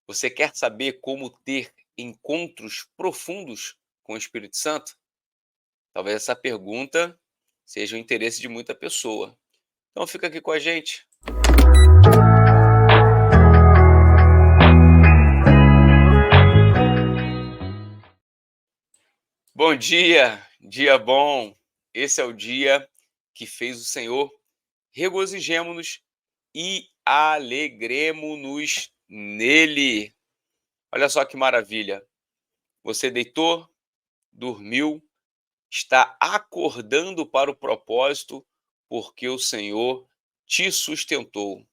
Você quer saber como ter encontros profundos com o Espírito Santo? Talvez essa pergunta seja o interesse de muita pessoa. Então fica aqui com a gente. Bom dia, dia bom. Esse é o dia que fez o Senhor. Regozijemo-nos e alegremo-nos nele. Olha só que maravilha. Você deitou, dormiu, está acordando para o propósito, porque o Senhor te sustentou.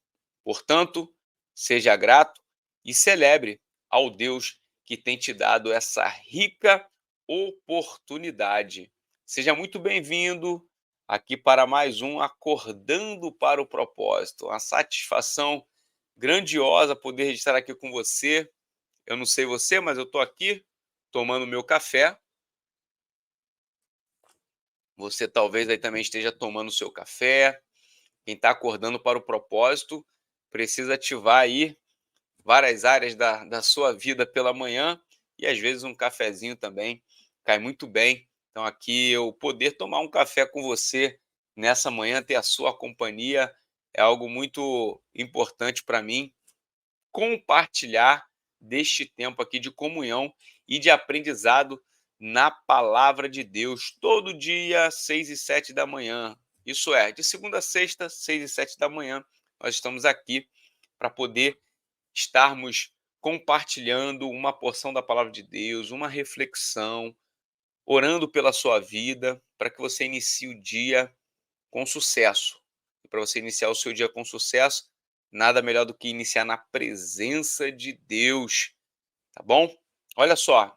Portanto, seja grato e celebre ao Deus que tem te dado essa rica oportunidade. Seja muito bem-vindo aqui para mais um Acordando para o Propósito. Uma satisfação grandiosa poder estar aqui com você. Eu não sei você, mas eu estou aqui tomando meu café. Você talvez aí também esteja tomando o seu café. Quem está acordando para o propósito precisa ativar aí várias áreas da sua vida pela manhã e às vezes um cafezinho também cai muito bem. Então aqui eu poder tomar um café com você nessa manhã, ter a sua companhia é algo muito importante para mim. Compartilhar deste tempo aqui de comunhão e de aprendizado na palavra de Deus, todo dia, 6 e 7 da manhã. Isso é, de segunda a sexta, 6 e 7 da manhã, nós estamos aqui para poder estarmos compartilhando uma porção da palavra de Deus, uma reflexão, orando pela sua vida, para que você inicie o dia com sucesso. E para você iniciar o seu dia com sucesso, nada melhor do que iniciar na presença de Deus, tá bom? Olha só,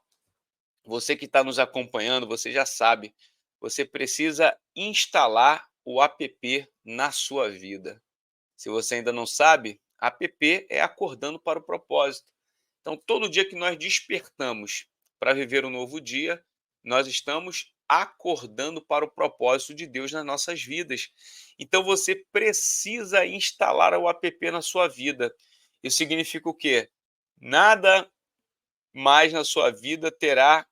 você que está nos acompanhando, você já sabe, você precisa instalar o app na sua vida. Se você ainda não sabe, app é acordando para o propósito. Então, todo dia que nós despertamos para viver um novo dia, nós estamos acordando para o propósito de Deus nas nossas vidas. Então, você precisa instalar o app na sua vida. Isso significa o quê? Nada mais na sua vida terá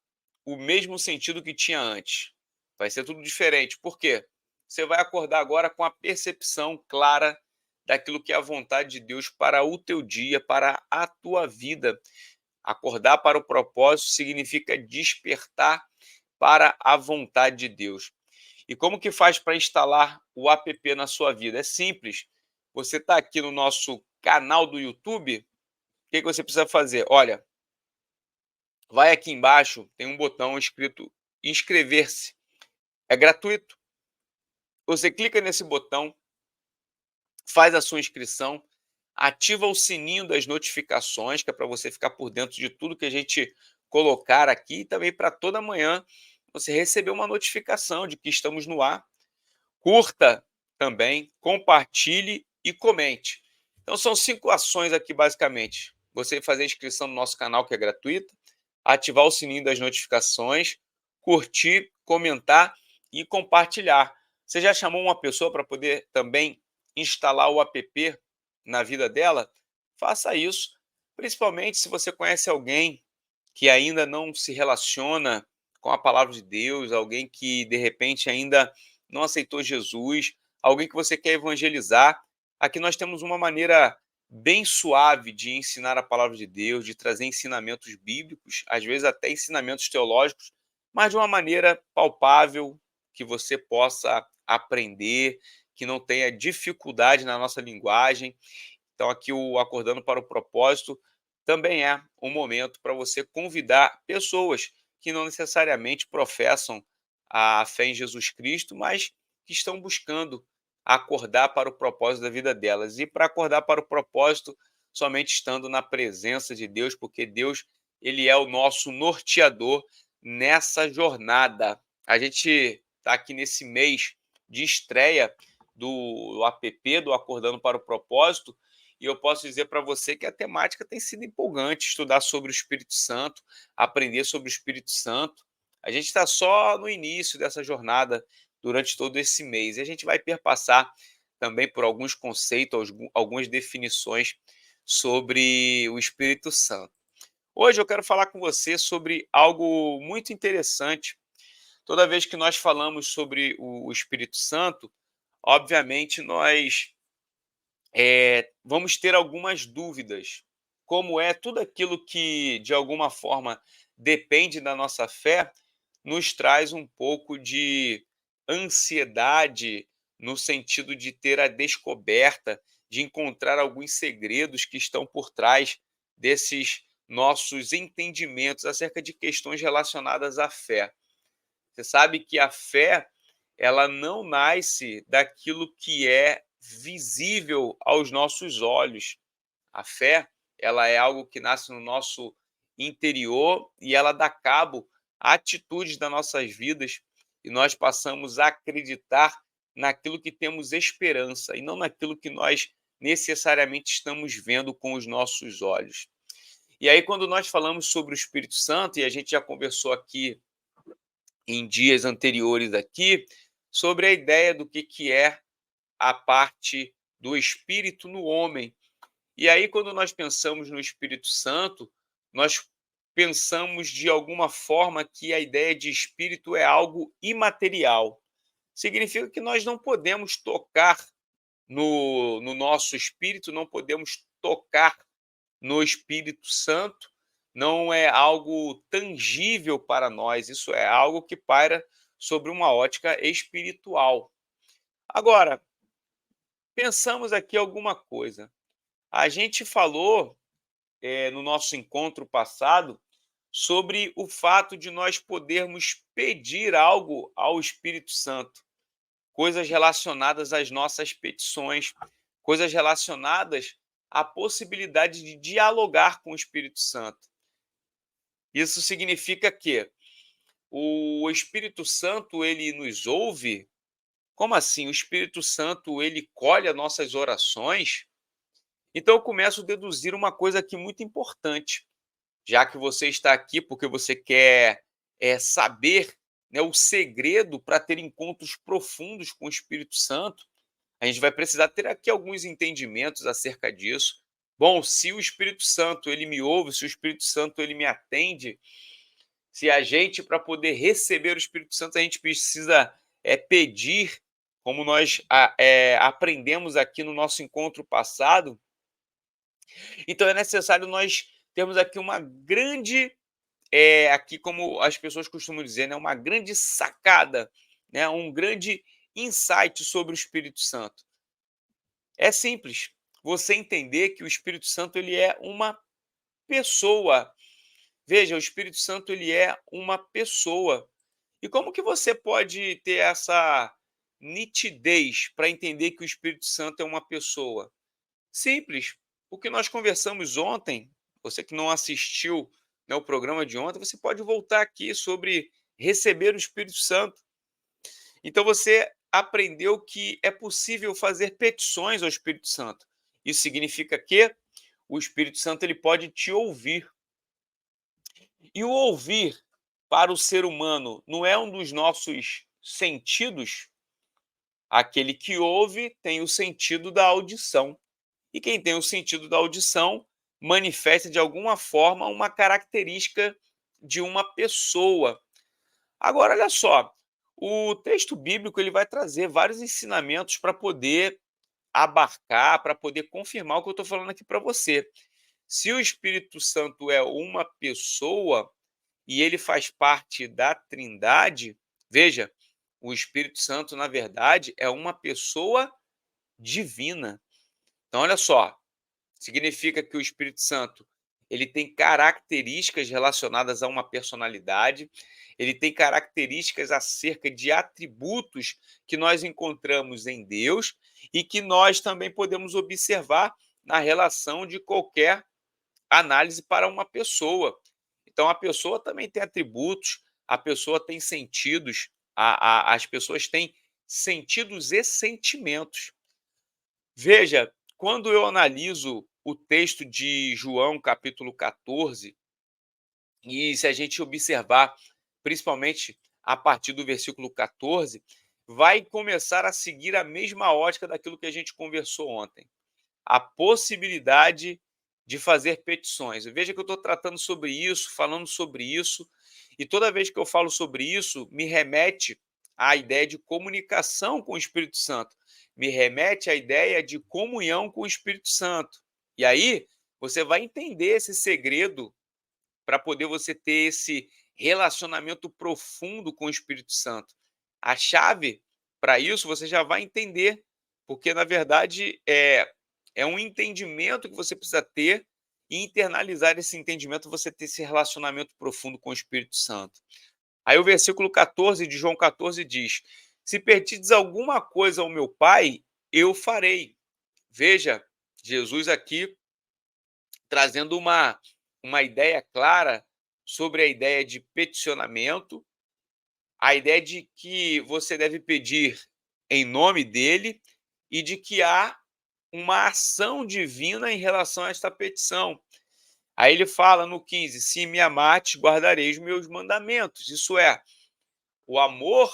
o mesmo sentido que tinha antes. Vai ser tudo diferente. Por quê? Você vai acordar agora com a percepção clara daquilo que é a vontade de Deus para o teu dia, para a tua vida. Acordar para o propósito significa despertar para a vontade de Deus. E como que faz para instalar o app na sua vida? É simples. Você está aqui no nosso canal do YouTube, o que você precisa fazer? Olha, vai aqui embaixo, tem um botão escrito inscrever-se. É gratuito. Você clica nesse botão, faz a sua inscrição, ativa o sininho das notificações, que é para você ficar por dentro de tudo que a gente colocar aqui, e também para toda manhã você receber uma notificação de que estamos no ar. Curta também, compartilhe e comente. Então são 5 ações aqui basicamente. Você fazer a inscrição no nosso canal, que é gratuita, ativar o sininho das notificações, curtir, comentar e compartilhar. Você já chamou uma pessoa para poder também instalar o app na vida dela? Faça isso, principalmente se você conhece alguém que ainda não se relaciona com a palavra de Deus, alguém que de repente ainda não aceitou Jesus, alguém que você quer evangelizar. Aqui nós temos uma maneira bem suave de ensinar a palavra de Deus, de trazer ensinamentos bíblicos, às vezes até ensinamentos teológicos, mas de uma maneira palpável, que você possa aprender, que não tenha dificuldade na nossa linguagem. Então, aqui o Acordando para o Propósito também é um momento para você convidar pessoas que não necessariamente professam a fé em Jesus Cristo, mas que estão buscando acordar para o propósito da vida delas. E para acordar para o propósito, somente estando na presença de Deus, porque Deus, ele é o nosso norteador nessa jornada. A gente está aqui nesse mês de estreia do app, do Acordando para o Propósito, e eu posso dizer para você que a temática tem sido empolgante, estudar sobre o Espírito Santo, aprender sobre o Espírito Santo. A gente está só no início dessa jornada durante todo esse mês. E a gente vai perpassar também por alguns conceitos, algumas definições sobre o Espírito Santo. Hoje eu quero falar com você sobre algo muito interessante. Toda vez que nós falamos sobre o Espírito Santo, obviamente nós vamos ter algumas dúvidas, como é tudo aquilo que de alguma forma depende da nossa fé, nos traz um pouco de ansiedade no sentido de ter a descoberta, de encontrar alguns segredos que estão por trás desses nossos entendimentos acerca de questões relacionadas à fé. Você sabe que a fé, ela não nasce daquilo que é visível aos nossos olhos. A fé, ela é algo que nasce no nosso interior e ela dá cabo a atitudes das nossas vidas e nós passamos a acreditar naquilo que temos esperança e não naquilo que nós necessariamente estamos vendo com os nossos olhos. E aí, quando nós falamos sobre o Espírito Santo, e a gente já conversou aqui em dias anteriores aqui, sobre a ideia do que é a parte do Espírito no homem. E aí, quando nós pensamos no Espírito Santo, nós pensamos de alguma forma que a ideia de espírito é algo imaterial. Significa que nós não podemos tocar no nosso espírito, não podemos tocar no Espírito Santo, não é algo tangível para nós, isso é algo que paira sobre uma ótica espiritual. Agora, pensamos aqui alguma coisa. A gente falou no nosso encontro passado sobre o fato de nós podermos pedir algo ao Espírito Santo, coisas relacionadas às nossas petições, coisas relacionadas à possibilidade de dialogar com o Espírito Santo. Isso significa que o Espírito Santo, ele nos ouve? Como assim? O Espírito Santo, ele colhe as nossas orações? Então eu começo a deduzir uma coisa aqui muito importante. Já que você está aqui porque você quer saber, né, o segredo para ter encontros profundos com o Espírito Santo, a gente vai precisar ter aqui alguns entendimentos acerca disso. Bom, se o Espírito Santo ele me ouve, se o Espírito Santo ele me atende, se a gente, para poder receber o Espírito Santo, a gente precisa pedir, como nós aprendemos aqui no nosso encontro passado, então é necessário nós termos aqui uma grande, aqui como as pessoas costumam dizer, né, uma grande sacada, né, um grande insight sobre o Espírito Santo. É simples, você entender que o Espírito Santo ele é uma pessoa. Veja, o Espírito Santo ele é uma pessoa. E como que você pode ter essa nitidez para entender que o Espírito Santo é uma pessoa? Simples. O que nós conversamos ontem, você que não assistiu, né, o programa de ontem, você pode voltar aqui sobre receber o Espírito Santo. Então você aprendeu que é possível fazer petições ao Espírito Santo. Isso significa que o Espírito Santo ele pode te ouvir. E o ouvir para o ser humano não é um dos nossos sentidos? Aquele que ouve tem o sentido da audição. E quem tem o sentido da audição manifesta de alguma forma uma característica de uma pessoa. Agora, olha só, o texto bíblico ele vai trazer vários ensinamentos para poder abarcar, para poder confirmar o que eu estou falando aqui para você. Se o Espírito Santo é uma pessoa e ele faz parte da Trindade, veja, o Espírito Santo, na verdade, é uma pessoa divina. Então, olha só, significa que o Espírito Santo ele tem características relacionadas a uma personalidade, ele tem características acerca de atributos que nós encontramos em Deus e que nós também podemos observar na relação de qualquer análise para uma pessoa. Então, a pessoa também tem atributos, a pessoa tem sentidos, as pessoas têm sentidos e sentimentos. Veja, quando eu analiso o texto de João, capítulo 14, e se a gente observar, principalmente a partir do versículo 14, vai começar a seguir a mesma ótica daquilo que a gente conversou ontem. A possibilidade de fazer petições. Veja que eu estou tratando sobre isso, falando sobre isso, e toda vez que eu falo sobre isso, me remete à ideia de comunicação com o Espírito Santo, me remete à ideia de comunhão com o Espírito Santo. E aí, você vai entender esse segredo para poder você ter esse relacionamento profundo com o Espírito Santo. A chave para isso você já vai entender, porque na verdade é um entendimento que você precisa ter e internalizar esse entendimento, você ter esse relacionamento profundo com o Espírito Santo. Aí o versículo 14 de João 14 diz: Se pedides alguma coisa ao meu Pai, eu farei. Veja, Jesus aqui trazendo uma ideia clara sobre a ideia de peticionamento, a ideia de que você deve pedir em nome dele e de que há uma ação divina em relação a esta petição. Aí ele fala no 15: Se me amates, guardareis meus mandamentos. Isso é, o amor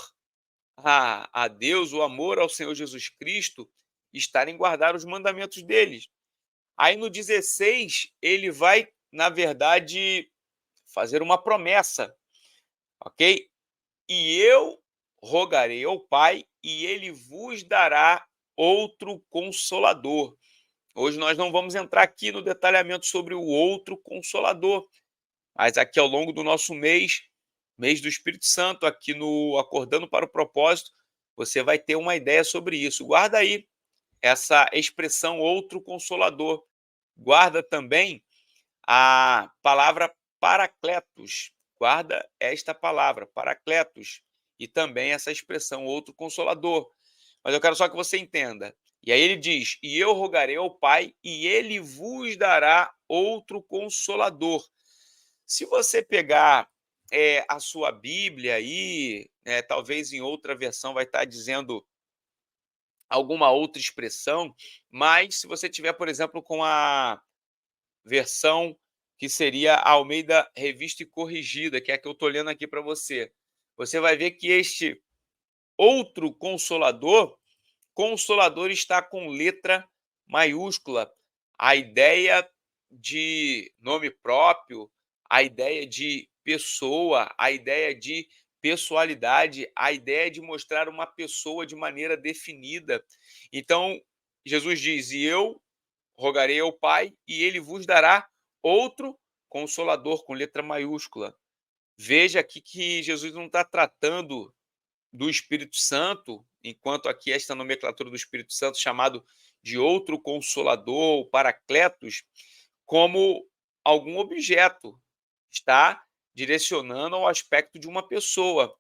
a Deus, o amor ao Senhor Jesus Cristo, está em guardar os mandamentos deles. Aí no 16, ele vai, na verdade, fazer uma promessa, ok? E eu rogarei ao Pai, e ele vos dará outro consolador. Hoje nós não vamos entrar aqui no detalhamento sobre o outro consolador, mas aqui ao longo do nosso mês do Espírito Santo, aqui no Acordando para o Propósito, você vai ter uma ideia sobre isso. Guarda aí essa expressão outro consolador. Guarda também a palavra paracletos. Guarda esta palavra, paracletos, e também essa expressão outro consolador. Mas eu quero só que você entenda. E aí ele diz: E eu rogarei ao Pai, e ele vos dará outro consolador. Se você pegar a sua Bíblia aí, talvez em outra versão vai estar dizendo alguma outra expressão, mas se você tiver, por exemplo, com a versão que seria a Almeida Revista e Corrigida, que é a que eu estou lendo aqui para você, você vai ver que este outro consolador, consolador está com letra maiúscula. A ideia de nome próprio, a ideia de pessoa, a ideia de pessoalidade, a ideia de mostrar uma pessoa de maneira definida. Então, Jesus diz: E eu rogarei ao Pai, e ele vos dará outro consolador, com letra maiúscula. Veja aqui que Jesus não está tratando do Espírito Santo, enquanto aqui esta nomenclatura do Espírito Santo, chamado de outro consolador, o Paracletos, como algum objeto, está direcionando ao aspecto de uma pessoa.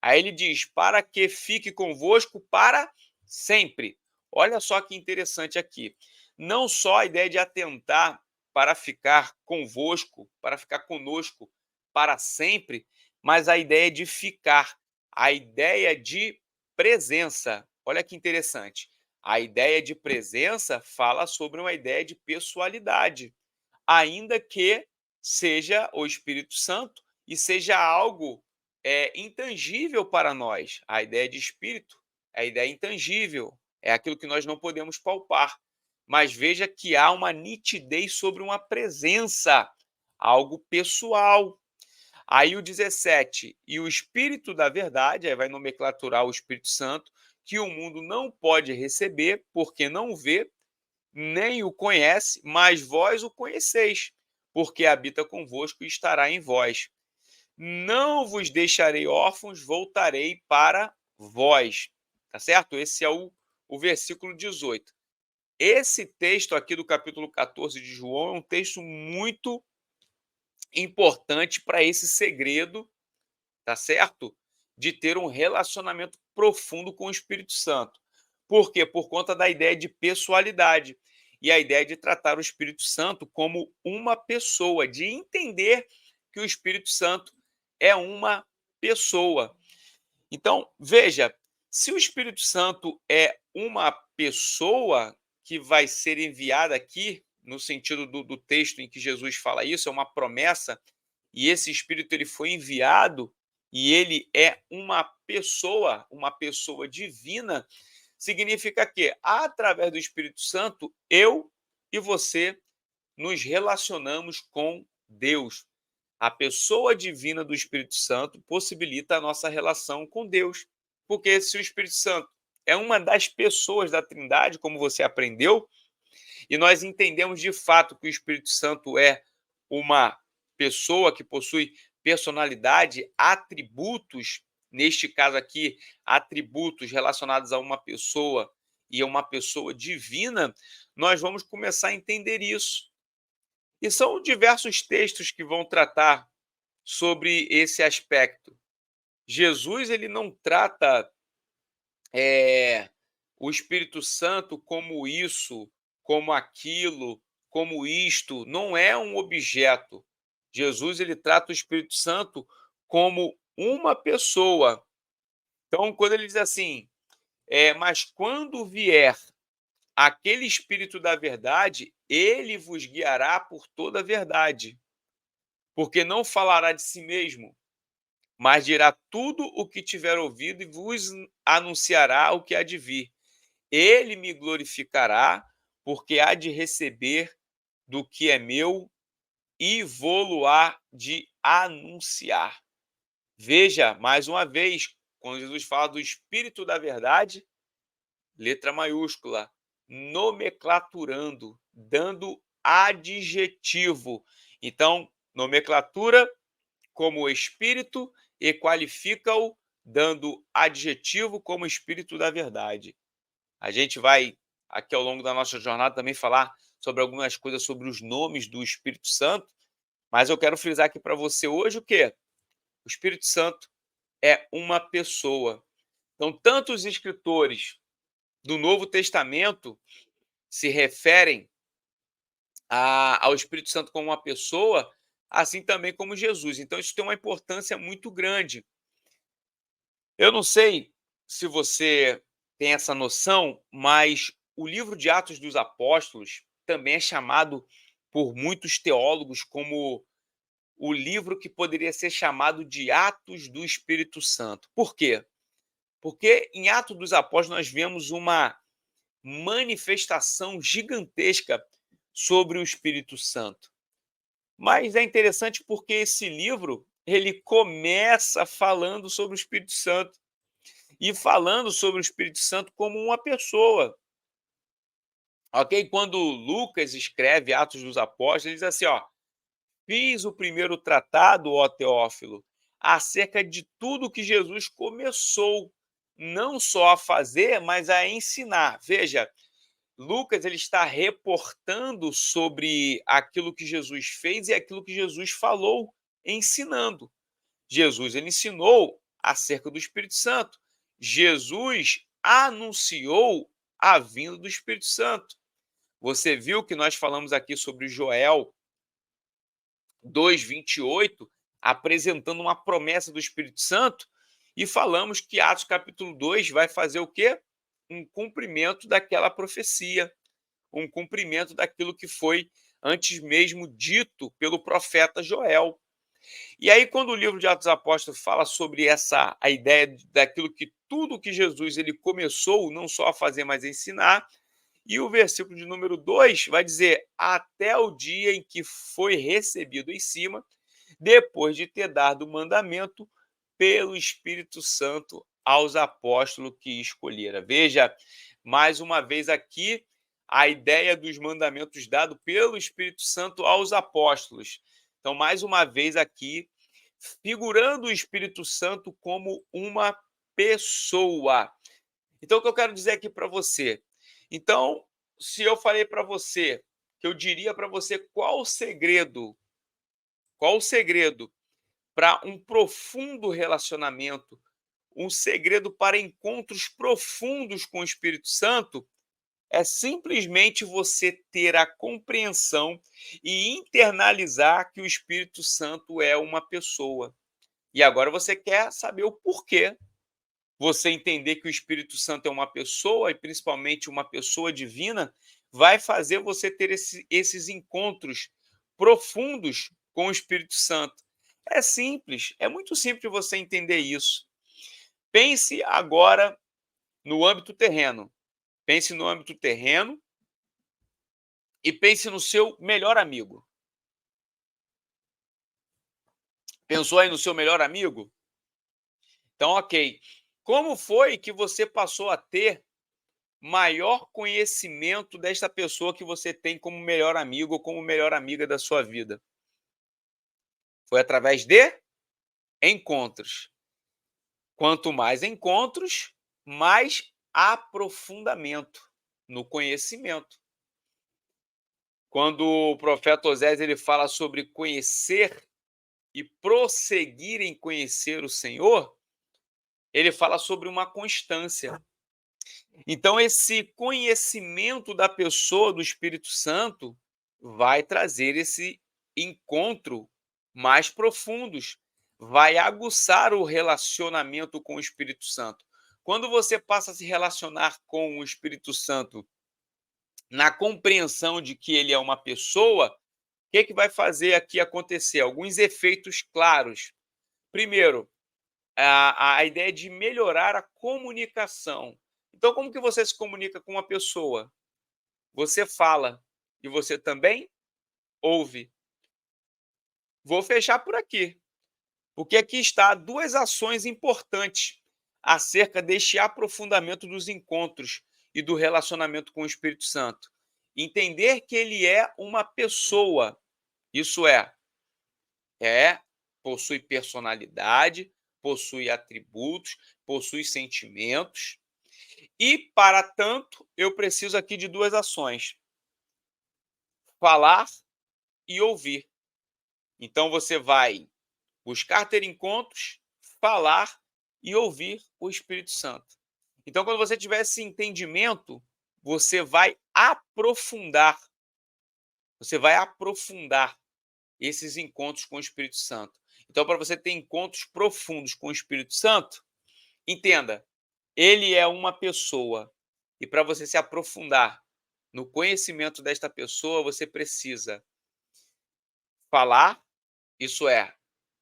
Aí ele diz: para que fique convosco para sempre. Olha só que interessante aqui. Não só a ideia de atentar para ficar convosco, para ficar conosco para sempre, mas a ideia de ficar, a ideia de presença. Olha que interessante. A ideia de presença fala sobre uma ideia de pessoalidade, ainda que seja o Espírito Santo e seja algo intangível para nós. A ideia de espírito é a ideia intangível, é aquilo que nós não podemos palpar. Mas veja que há uma nitidez sobre uma presença, algo pessoal. Aí o 17, e o Espírito da verdade, aí vai nomenclaturar o Espírito Santo, que o mundo não pode receber, porque não vê, nem o conhece, mas vós o conheceis, porque habita convosco e estará em vós. Não vos deixarei órfãos, voltarei para vós. Tá certo? Esse é o versículo 18. Esse texto aqui do capítulo 14 de João é um texto muito importante para esse segredo, tá certo? De ter um relacionamento profundo com o Espírito Santo. Por quê? Por conta da ideia de pessoalidade e a ideia de tratar o Espírito Santo como uma pessoa, de entender que o Espírito Santo é uma pessoa. Então, veja, se o Espírito Santo é uma pessoa que vai ser enviada aqui, no sentido do texto em que Jesus fala isso, é uma promessa, e esse Espírito ele foi enviado e ele é uma pessoa divina, significa que, através do Espírito Santo, eu e você nos relacionamos com Deus. A pessoa divina do Espírito Santo possibilita a nossa relação com Deus. Porque se o Espírito Santo é uma das pessoas da Trindade, como você aprendeu, e nós entendemos de fato que o Espírito Santo é uma pessoa que possui personalidade, atributos, neste caso aqui, atributos relacionados a uma pessoa e a uma pessoa divina, nós vamos começar a entender isso. E são diversos textos que vão tratar sobre esse aspecto. Jesus ele não trata o Espírito Santo como isso, como aquilo, como isto, não é um objeto. Jesus ele trata o Espírito Santo como uma pessoa. Então, quando ele diz assim, mas quando vier aquele Espírito da verdade, ele vos guiará por toda a verdade, porque não falará de si mesmo, mas dirá tudo o que tiver ouvido e vos anunciará o que há de vir. Ele me glorificará, porque há de receber do que é meu e vou-lo-á de anunciar. Veja, mais uma vez, quando Jesus fala do Espírito da Verdade, letra maiúscula, nomenclaturando, dando adjetivo. Então, nomenclatura como Espírito e qualifica-o dando adjetivo como Espírito da Verdade. A gente vai, aqui ao longo da nossa jornada, também falar sobre algumas coisas sobre os nomes do Espírito Santo, mas eu quero frisar aqui para você hoje o quê? O Espírito Santo é uma pessoa. Então, tanto os escritores do Novo Testamento se referem ao Espírito Santo como uma pessoa, assim também como Jesus. Então, isso tem uma importância muito grande. Eu não sei se você tem essa noção, mas o livro de Atos dos Apóstolos também é chamado por muitos teólogos como o livro que poderia ser chamado de Atos do Espírito Santo. Por quê? Porque em Atos dos Apóstolos nós vemos uma manifestação gigantesca sobre o Espírito Santo. Mas é interessante porque esse livro, ele começa falando sobre o Espírito Santo e falando sobre o Espírito Santo como uma pessoa. Ok? Quando Lucas escreve Atos dos Apóstolos, ele diz assim, ó, fiz o primeiro tratado, ó Teófilo, acerca de tudo que Jesus começou, não só a fazer, mas a ensinar. Veja, Lucas ele está reportando sobre aquilo que Jesus fez e aquilo que Jesus falou, ensinando. Jesus ele ensinou acerca do Espírito Santo. Jesus anunciou a vinda do Espírito Santo. Você viu que nós falamos aqui sobre Joel 2:28, apresentando uma promessa do Espírito Santo, e falamos que Atos capítulo 2 vai fazer o quê? Um cumprimento daquela profecia, um cumprimento daquilo que foi antes mesmo dito pelo profeta Joel. E aí, quando o livro de Atos dos Apóstolos fala sobre a ideia daquilo que tudo que Jesus ele começou não só a fazer, mas a ensinar, e o versículo de número 2 vai dizer, até o dia em que foi recebido em cima, depois de ter dado o mandamento pelo Espírito Santo aos apóstolos que escolhera. Veja, mais uma vez aqui, a ideia dos mandamentos dados pelo Espírito Santo aos apóstolos. Então, mais uma vez aqui, figurando o Espírito Santo como uma pessoa. Então, o que eu quero dizer aqui para você? Então, se eu falei para você, que eu diria para você qual o segredo para um profundo relacionamento, um segredo para encontros profundos com o Espírito Santo, é simplesmente você ter a compreensão e internalizar que o Espírito Santo é uma pessoa. E agora você quer saber o porquê. Você entender que o Espírito Santo é uma pessoa, e principalmente uma pessoa divina, vai fazer você ter esses encontros profundos com o Espírito Santo. É simples, é muito simples você entender isso. Pense agora no âmbito terreno. Pense no âmbito terreno e pense no seu melhor amigo. Pensou aí no seu melhor amigo? Então, ok. Como foi que você passou a ter maior conhecimento desta pessoa que você tem como melhor amigo ou como melhor amiga da sua vida? Foi através de encontros. Quanto mais encontros, mais aprofundamento no conhecimento. Quando o profeta Osés ele fala sobre conhecer e prosseguir em conhecer o Senhor, ele fala sobre uma constância. Então, esse conhecimento da pessoa do Espírito Santo vai trazer esse encontro mais profundos, vai aguçar o relacionamento com o Espírito Santo. Quando você passa a se relacionar com o Espírito Santo na compreensão de que ele é uma pessoa, o que vai fazer aqui acontecer? Alguns efeitos claros. Primeiro, a ideia de melhorar a comunicação. Então, como que você se comunica com uma pessoa? Você fala e você também ouve. Vou fechar por aqui, porque aqui está duas ações importantes acerca deste aprofundamento dos encontros e do relacionamento com o Espírito Santo. Entender que ele é uma pessoa, isso é possui personalidade, possui atributos, possui sentimentos. E, para tanto, eu preciso aqui de duas ações: falar e ouvir. Então, você vai buscar ter encontros, falar e ouvir o Espírito Santo. Então, quando você tiver esse entendimento, você vai aprofundar esses encontros com o Espírito Santo. Então, para você ter encontros profundos com o Espírito Santo, entenda, ele é uma pessoa. E para você se aprofundar no conhecimento desta pessoa, você precisa falar, isso é,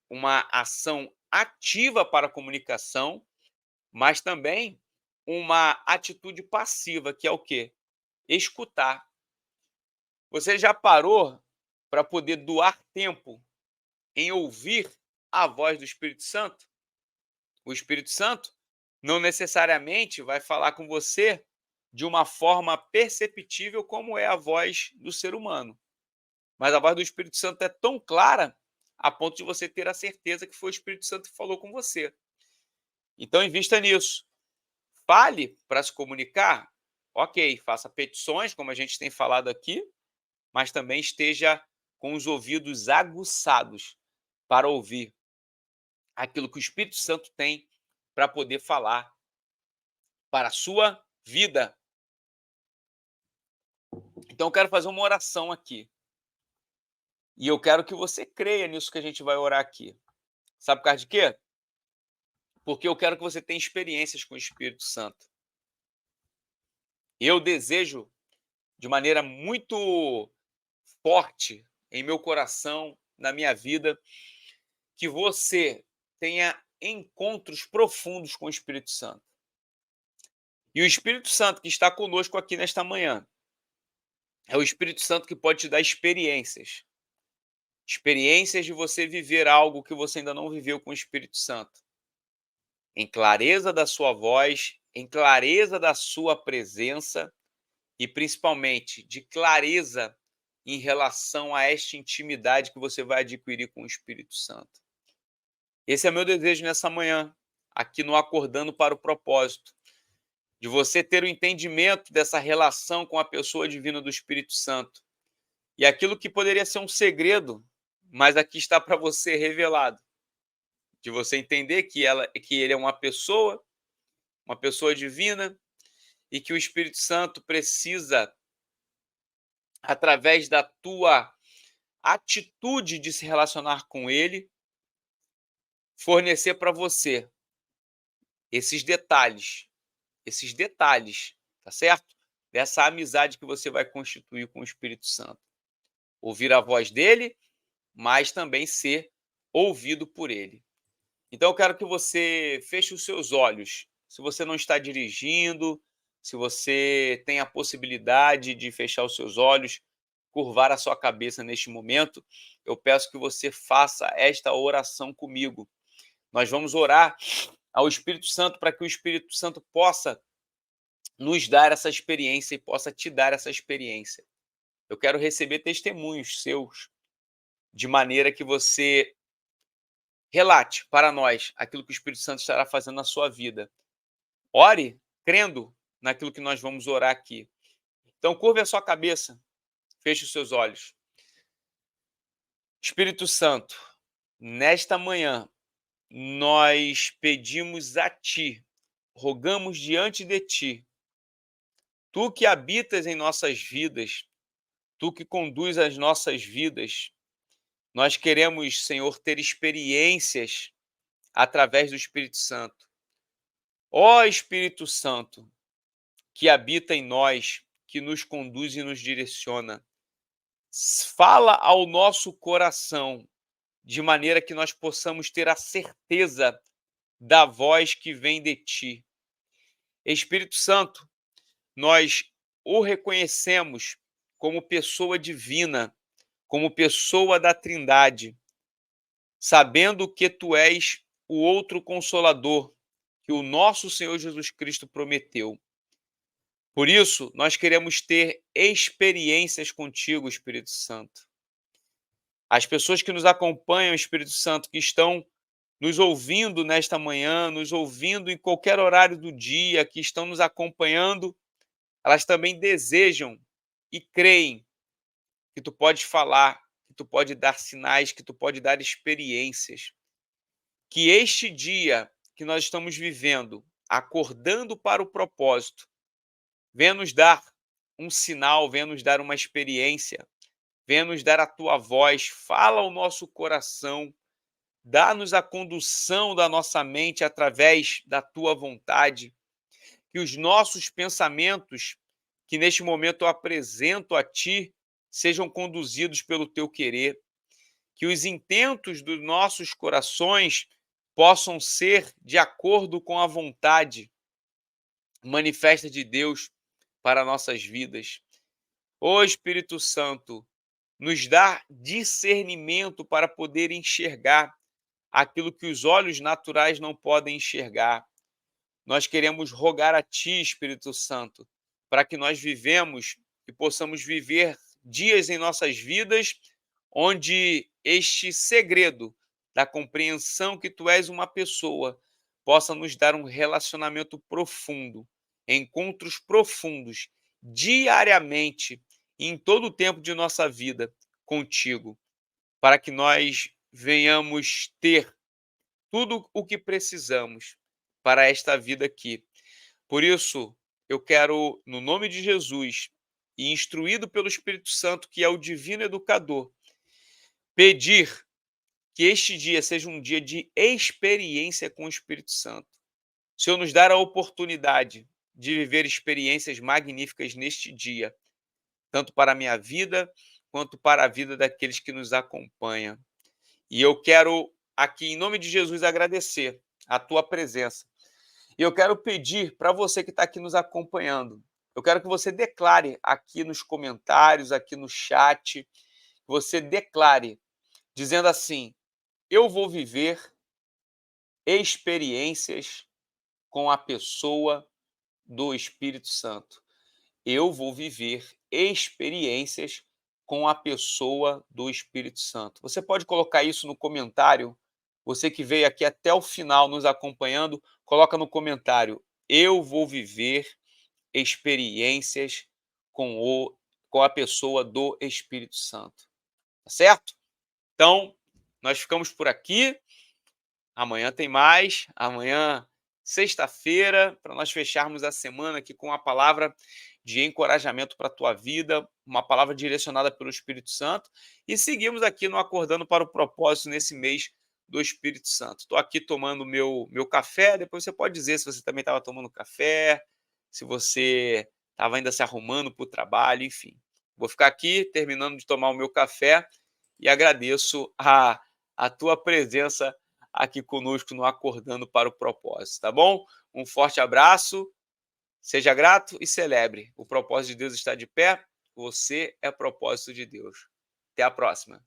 uma ação ativa para a comunicação, mas também uma atitude passiva, que é o quê? Escutar. Você já parou para poder doar tempo em ouvir a voz do Espírito Santo? O Espírito Santo não necessariamente vai falar com você de uma forma perceptível como é a voz do ser humano. Mas a voz do Espírito Santo é tão clara a ponto de você ter a certeza que foi o Espírito Santo que falou com você. Então, invista nisso. Fale para se comunicar, ok, faça petições, como a gente tem falado aqui, mas também esteja com os ouvidos aguçados para ouvir aquilo que o Espírito Santo tem para poder falar para a sua vida. Então, eu quero fazer uma oração aqui. E eu quero que você creia nisso que a gente vai orar aqui. Sabe por causa de quê? Porque eu quero que você tenha experiências com o Espírito Santo. Eu desejo, de maneira muito forte em meu coração, na minha vida, que você tenha encontros profundos com o Espírito Santo. E o Espírito Santo que está conosco aqui nesta manhã é o Espírito Santo que pode te dar experiências. Experiências de você viver algo que você ainda não viveu com o Espírito Santo. Em clareza da sua voz, em clareza da sua presença e principalmente de clareza em relação a esta intimidade que você vai adquirir com o Espírito Santo. Esse é meu desejo nessa manhã, aqui no Acordando para o Propósito, de você ter o entendimento dessa relação com a pessoa divina do Espírito Santo. E aquilo que poderia ser um segredo, mas aqui está para você revelado. De você entender que ele é uma pessoa divina, e que o Espírito Santo precisa, através da tua atitude de se relacionar com ele, fornecer para você esses detalhes, tá certo? Dessa amizade que você vai constituir com o Espírito Santo. Ouvir a voz dele, mas também ser ouvido por ele. Então eu quero que você feche os seus olhos. Se você não está dirigindo, se você tem a possibilidade de fechar os seus olhos, curvar a sua cabeça neste momento, eu peço que você faça esta oração comigo. Nós vamos orar ao Espírito Santo para que o Espírito Santo possa nos dar essa experiência e possa te dar essa experiência. Eu quero receber testemunhos seus, de maneira que você relate para nós aquilo que o Espírito Santo estará fazendo na sua vida. Ore crendo naquilo que nós vamos orar aqui. Então, curve a sua cabeça, feche os seus olhos. Espírito Santo, nesta manhã, nós pedimos a Ti, rogamos diante de Ti, Tu que habitas em nossas vidas, Tu que conduz as nossas vidas, nós queremos, Senhor, ter experiências através do Espírito Santo. Ó Espírito Santo, que habita em nós, que nos conduz e nos direciona, fala ao nosso coração, de maneira que nós possamos ter a certeza da voz que vem de Ti. Espírito Santo, nós o reconhecemos como pessoa divina, como pessoa da Trindade, sabendo que Tu és o outro Consolador que o nosso Senhor Jesus Cristo prometeu. Por isso, nós queremos ter experiências contigo, Espírito Santo. As pessoas que nos acompanham, Espírito Santo, que estão nos ouvindo nesta manhã, nos ouvindo em qualquer horário do dia, que estão nos acompanhando, elas também desejam e creem que Tu podes falar, que Tu pode dar sinais, que Tu pode dar experiências. Que este dia que nós estamos vivendo, acordando para o propósito, venha nos dar um sinal, venha nos dar uma experiência, venha nos dar a Tua voz, fala ao nosso coração, dá-nos a condução da nossa mente através da Tua vontade, que os nossos pensamentos, que neste momento eu apresento a Ti, sejam conduzidos pelo Teu querer, que os intentos dos nossos corações possam ser de acordo com a vontade manifesta de Deus para nossas vidas. Ó Espírito Santo, nos dá discernimento para poder enxergar aquilo que os olhos naturais não podem enxergar. Nós queremos rogar a Ti, Espírito Santo, para que nós vivemos e possamos viver dias em nossas vidas onde este segredo da compreensão que Tu és uma pessoa possa nos dar um relacionamento profundo, encontros profundos, diariamente, em todo o tempo de nossa vida contigo, para que nós venhamos ter tudo o que precisamos para esta vida aqui. Por isso, eu quero, no nome de Jesus, e instruído pelo Espírito Santo, que é o divino educador, pedir que este dia seja um dia de experiência com o Espírito Santo. O Senhor nos dar a oportunidade de viver experiências magníficas neste dia, tanto para a minha vida, quanto para a vida daqueles que nos acompanham. E eu quero aqui, em nome de Jesus, agradecer a Tua presença. E eu quero pedir para você que está aqui nos acompanhando, eu quero que você declare aqui nos comentários, aqui no chat, você declare, dizendo assim: eu vou viver experiências com a pessoa do Espírito Santo. Eu vou viver experiências com a pessoa do Espírito Santo. Você pode colocar isso no comentário. Você que veio aqui até o final nos acompanhando, coloca no comentário: eu vou viver experiências com a pessoa do Espírito Santo. Tá certo? Então, nós ficamos por aqui. Amanhã tem mais. Amanhã, sexta-feira, para nós fecharmos a semana aqui com uma palavra de encorajamento para a tua vida, uma palavra direcionada pelo Espírito Santo, e seguimos aqui no Acordando para o Propósito nesse mês do Espírito Santo. Estou aqui tomando meu café, depois você pode dizer se você também estava tomando café, se você estava ainda se arrumando para o trabalho, enfim. Vou ficar aqui terminando de tomar o meu café e agradeço a tua presença aqui conosco no Acordando para o Propósito, tá bom? Um forte abraço. Seja grato e celebre. O propósito de Deus está de pé. Você é propósito de Deus. Até a próxima.